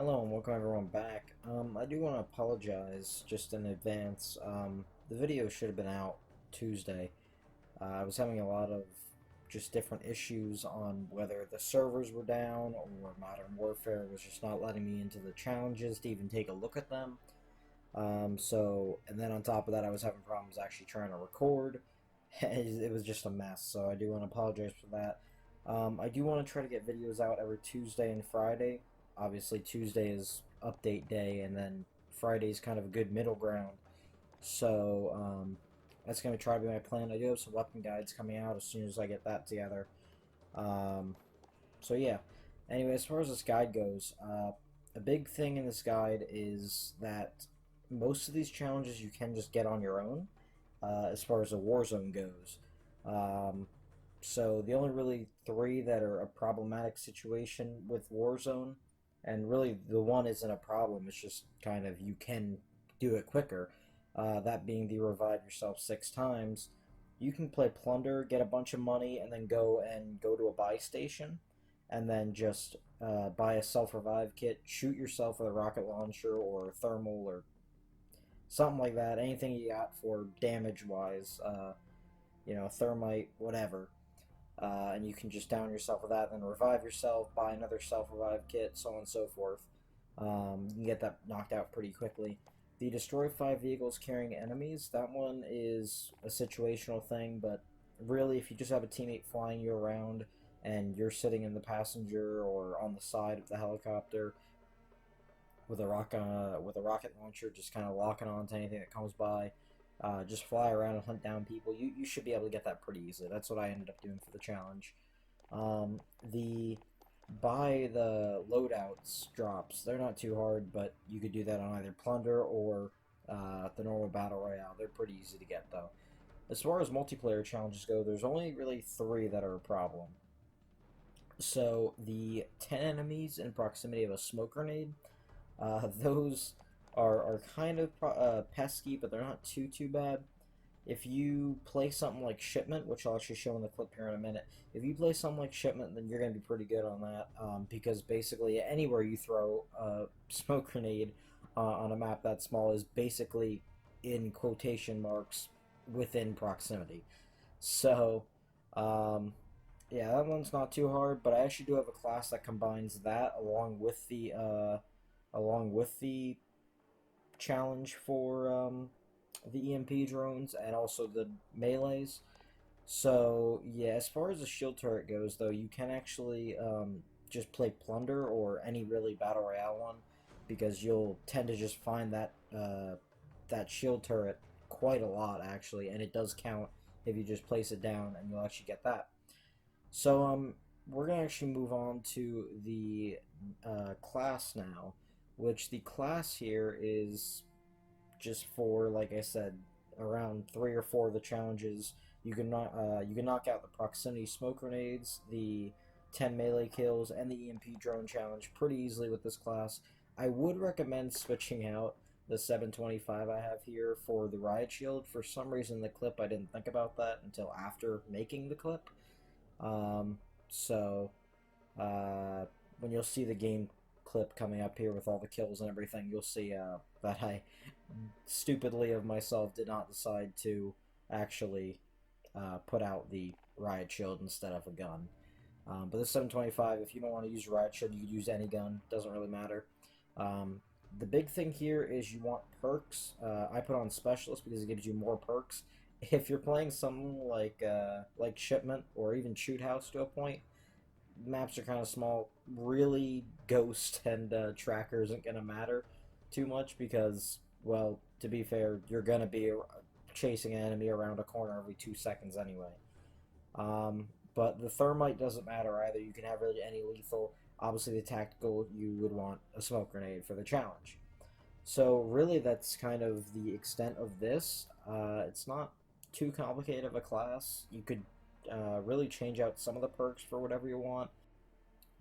Hello and welcome everyone back. I do want to apologize just in advance. The video should have been out Tuesday. I was having a lot of just different issues on whether the servers were down or Modern Warfare was just not letting me into the challenges to even take a look at them. And then on top of that, I was having problems actually trying to record. It was just a mess, so I do want to apologize for that. I do want to try to get videos out every Tuesday and Friday. Obviously, Tuesday is update day, and then Friday is kind of a good middle ground. That's going to try to be my plan. I do have some weapon guides coming out as soon as I get that together. Um, yeah. Anyway, as far as this guide goes, a big thing in this guide is that most of these challenges you can just get on your own, as far as a Warzone goes. So the only really three that are a problematic situation with Warzone, and really the one isn't a problem, it's just kind of you can do it quicker. That being the revive yourself 6 times. You can play Plunder, get a bunch of money, and then go to a buy station, and then just buy a self revive kit, shoot yourself with a rocket launcher or a thermal or something like that. Anything you got for damage wise, thermite, whatever. And you can just down yourself with that, then revive yourself, buy another self revive kit, so on and so forth. You can get that knocked out pretty quickly. The destroy 5 vehicles carrying enemies, that one is a situational thing, but really, if you just have a teammate flying you around and you're sitting in the passenger or on the side of the helicopter with a rocket launcher, just kind of locking on to anything that comes by, just fly around and hunt down people. You should be able to get that pretty easily. That's what I ended up doing for the challenge. The buy the loadouts drops. They're not too hard, but you could do that on either Plunder or the normal Battle Royale. They're pretty easy to get, though. As far as multiplayer challenges go, there's only really 3 that are a problem. So, the 10 enemies in proximity of a smoke grenade, those are kind of pesky, but they're not too bad. If you play something like Shipment, which I'll actually show in the clip here in a minute, if you play something like Shipment, then you're going to be pretty good on that, because basically anywhere you throw a smoke grenade on a map that small is basically, in quotation marks, within proximity. So, um, yeah, that one's not too hard, but I actually do have a class that combines that along with the challenge for the EMP drones and also the melees. So yeah, as far as the shield turret goes, though, you can actually just play Plunder or any really battle royale one, because you'll tend to just find that shield turret quite a lot actually, and it does count if you just place it down, and you'll actually get that. So we're gonna actually move on to the class now, which the class here is just for, like I said, around 3 or 4 of the challenges. You can knock out the proximity smoke grenades, the 10 melee kills, and the EMP drone challenge pretty easily with this class. I would recommend switching out the 725 I have here for the riot shield. For some reason, in the clip I didn't think about that until after making the clip. Um, so uh, when you'll see the game clip coming up here with all the kills and everything, you'll see that I stupidly of myself did not decide to actually put out the riot shield instead of a gun. But the 725, if you don't want to use riot shield, you could use any gun. Doesn't really matter. The big thing here is you want perks. I put on specialist because it gives you more perks. If you're playing something like Shipment or even Shoot House to a point, maps are kind of small. Really, Ghost and Tracker isn't going to matter too much because, well, to be fair, you're going to be chasing an enemy around a corner every 2 seconds anyway. But the Thermite doesn't matter either. You can have really any lethal. Obviously, the tactical, you would want a smoke grenade for the challenge. So really, that's kind of the extent of this. It's not too complicated of a class. You could really change out some of the perks for whatever you want.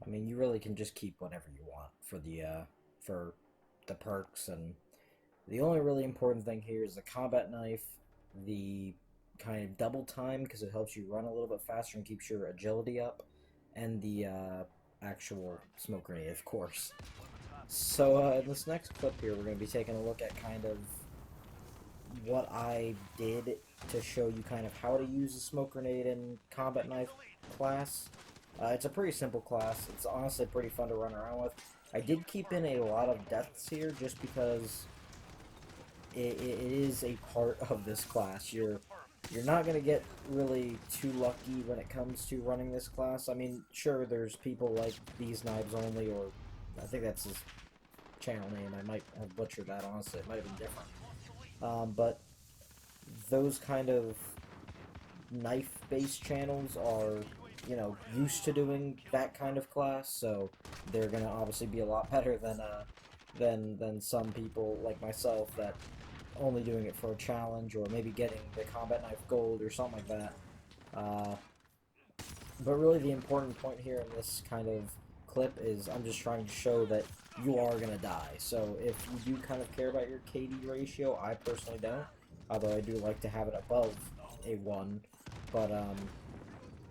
I mean, you really can just keep whatever you want for the perks, and the only really important thing here is the combat knife, the kind of double time because it helps you run a little bit faster and keeps your agility up, and the actual smoke grenade, of course. So in this next clip here, we're going to be taking a look at kind of what I did to show you kind of how to use the smoke grenade in combat knife class. It's a pretty simple class. It's honestly pretty fun to run around with. I did keep in a lot of deaths here just because it is a part of this class. You're not going to get really too lucky when it comes to running this class. I mean, sure, there's people like These Knives Only, or I think that's his channel name. I might have butchered that, honestly. It might have been different. But those kind of knife-based channels are, used to doing that kind of class, so they're gonna obviously be a lot better than some people like myself that only doing it for a challenge or maybe getting the combat knife gold or something like that. Uh, but really, the important point here in this kind of clip is I'm just trying to show that you are gonna die. So if you do kind of care about your KD ratio, I personally don't. Although I do like to have it above a 1. But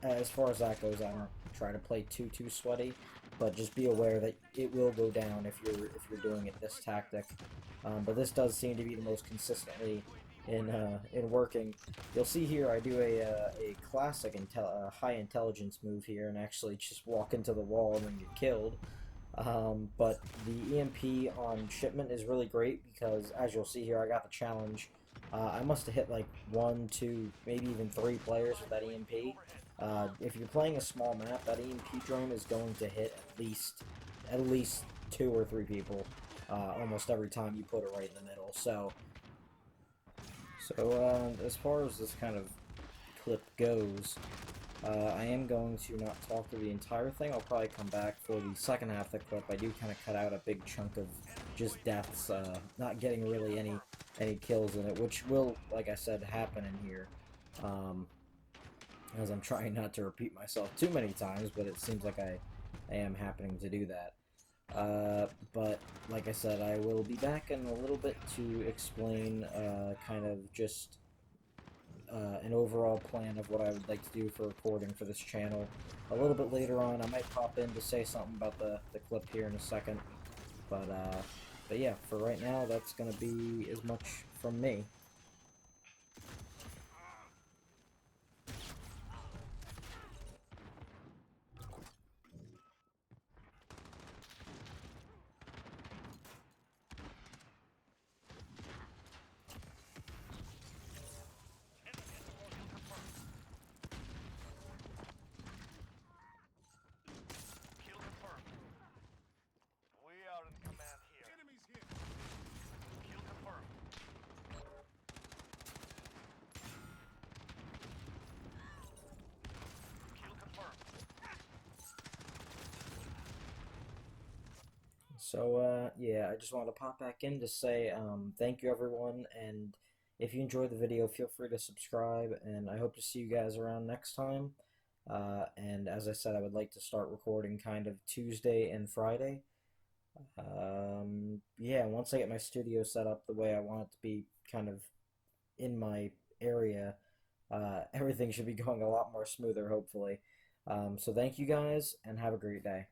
as far as that goes, I don't try to play too sweaty. But just be aware that it will go down if you're doing it this tactic. But this does seem to be the most consistently in working. You'll see here I do a classic high intelligence move here and actually just walk into the wall and then get killed. But the EMP on shipment is really great because, as you'll see here, I got the challenge. I must have hit like 1, 2, maybe even 3 players with that EMP. If you're playing a small map, that EMP drone is going to hit at least 2 or 3 people almost every time you put it right in the middle. So as far as this kind of clip goes, I am going to not talk through the entire thing. I'll probably come back for the second half of the clip. I do kind of cut out a big chunk of just deaths, not getting really any kills in it, which will, like I said, happen in here. As I'm trying not to repeat myself too many times, but it seems like I am happening to do that. But like I said, I will be back in a little bit to explain kind of just an overall plan of what I would like to do for recording for this channel. A little bit later on, I might pop in to say something about the clip here in a second. But yeah, for right now, that's going to be as much from me. Kill confirmed. We are in command here. Enemies here. Kill confirmed. Kill confirmed. So yeah, I just wanted to pop back in to say thank you everyone, and if you enjoyed the video, feel free to subscribe, and I hope to see you guys around next time. And as I said, I would like to start recording kind of Tuesday and Friday. Yeah, once I get my studio set up the way I want it to be kind of in my area, everything should be going a lot more smoother, hopefully. So thank you guys, and have a great day.